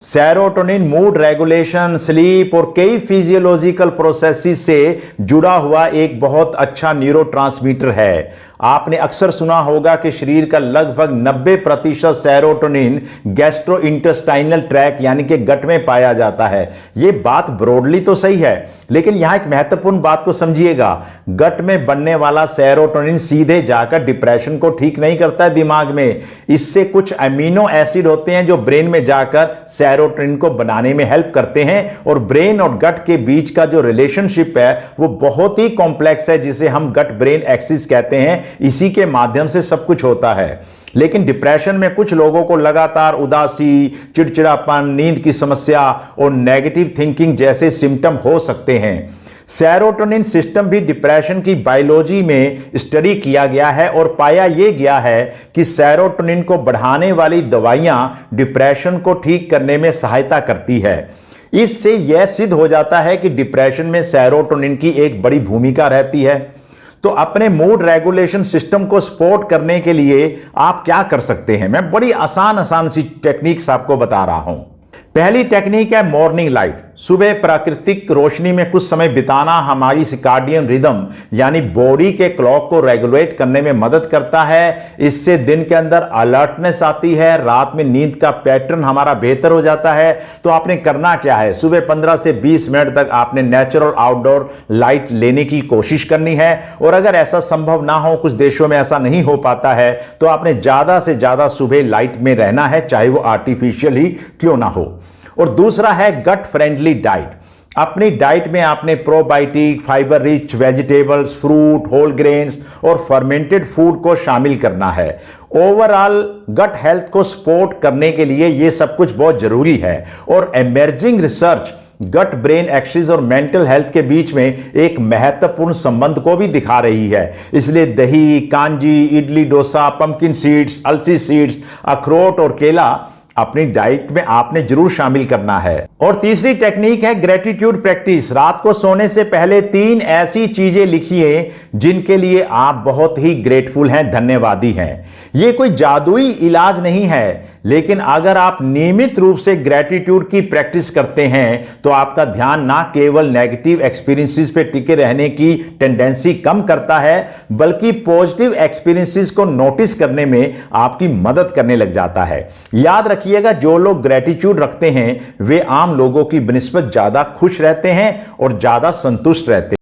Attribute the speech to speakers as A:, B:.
A: Serotonin mood regulation, sleep और कई physiological processes से जुड़ा हुआ एक बहुत अच्छा न्यूरोट्रांसमीटर है। आपने अक्सर सुना होगा कि शरीर का लगभग 90% सेरोटोनिन गैस्ट्रोइंटेस्टाइनल ट्रैक्ट यानी कि गट में पाया जाता है। यह बात ब्रॉडली तो सही है, लेकिन यहां एक महत्वपूर्ण बात को समझिएगा। गट में बनने वाला सेरोटोनिन सीधे जाकर डिप्रेशन को ठीक नहीं करता है दिमाग में। इससे कुछ अमीनो एसिड होते हैं जो ब्रेन में जाकर सेरोटोनिन को बनाने में हेल्प करते हैं, और ब्रेन और गट के बीच का जो रिलेशनशिप है वो बहुत ही कॉम्प्लेक्स है, जिसे हम गट ब्रेन एक्सिस कहते हैं। इसी के माध्यम से सब कुछ होता है। लेकिन डिप्रेशन में कुछ लोगों को लगातार उदासी, चिड़चिड़ापन, नींद की समस्या और नेगेटिव थिंकिंग जैसे सिम्टम हो सकते हैं। सेरोटोनिन सिस्टम भी डिप्रेशन की बायोलॉजी में स्टडी किया गया है और पाया यह गया है कि सेरोटोनिन को बढ़ाने वाली दवाइयां डिप्रेशन को ठीक करने में सहायता करती है। इससे यह सिद्ध हो जाता है कि डिप्रेशन में सेरोटोनिन की एक बड़ी भूमिका रहती है। तो अपने मूड रेगुलेशन सिस्टम को सपोर्ट करने के लिए आप क्या कर सकते हैं? मैं बड़ी आसान सी टेक्निक्स आपको बता रहा हूं। पहली टेक्निक है मॉर्निंग लाइट। सुबह प्राकृतिक रोशनी में कुछ समय बिताना हमारी सर्काडियन रिदम यानी बॉडी के क्लॉक को रेगुलेट करने में मदद करता है। इससे दिन के अंदर अलर्टनेस आती है, रात में नींद का पैटर्न हमारा बेहतर हो जाता है। तो आपने करना क्या है? सुबह 15 से 20 मिनट तक आपने नेचुरल आउटडोर लाइट लेने की कोशिश करनी है, और अगर ऐसा संभव ना हो, कुछ देशों में ऐसा नहीं हो पाता है, तो आपने ज्यादा से ज्यादा सुबह लाइट में रहना है, चाहे वो आर्टिफिशियल ही क्यों ना हो। और दूसरा है गट फ्रेंडली डाइट। अपनी डाइट में आपने probiotic, fibre rich vegetables, fruit, whole grains और फर्मेंटेड फूड को शामिल करना है। ओवरऑल गट हेल्थ को सपोर्ट करने के लिए यह सब कुछ बहुत जरूरी है, और emerging research gut brain axis और मेंटल हेल्थ के बीच में एक महत्वपूर्ण संबंध को भी दिखा रही है। इसलिए दही, कांजी, इडली डोसा, पंपकिन सीड्स, अलसी सीड्स, अखरोट और केला अपनी डाइट में आपने जरूर शामिल करना है। और तीसरी टेक्निक है ग्रेटिट्यूड प्रैक्टिस। रात को सोने से पहले 3 ऐसी चीजें लिखिए जिनके लिए आप बहुत ही ग्रेटफुल हैं, धन्यवादी हैं। यह कोई जादुई इलाज नहीं है, लेकिन अगर आप नियमित रूप से ग्रेटिट्यूड की प्रैक्टिस करते हैं तो आपका ध्यान ना केवल नेगेटिव एक्सपीरियंसेस पे टिके रहने की टेंडेंसी कम करता है, बल्कि पॉजिटिव एक्सपीरियंसेस को नोटिस करने में आपकी मदद करने लग जाता है। याद रखिएगा, जो लोग ग्रेटिट्यूड रखते हैं वे आम लोगों की बनिस्बत ज्यादा खुश रहते हैं और ज्यादा संतुष्ट रहते हैं।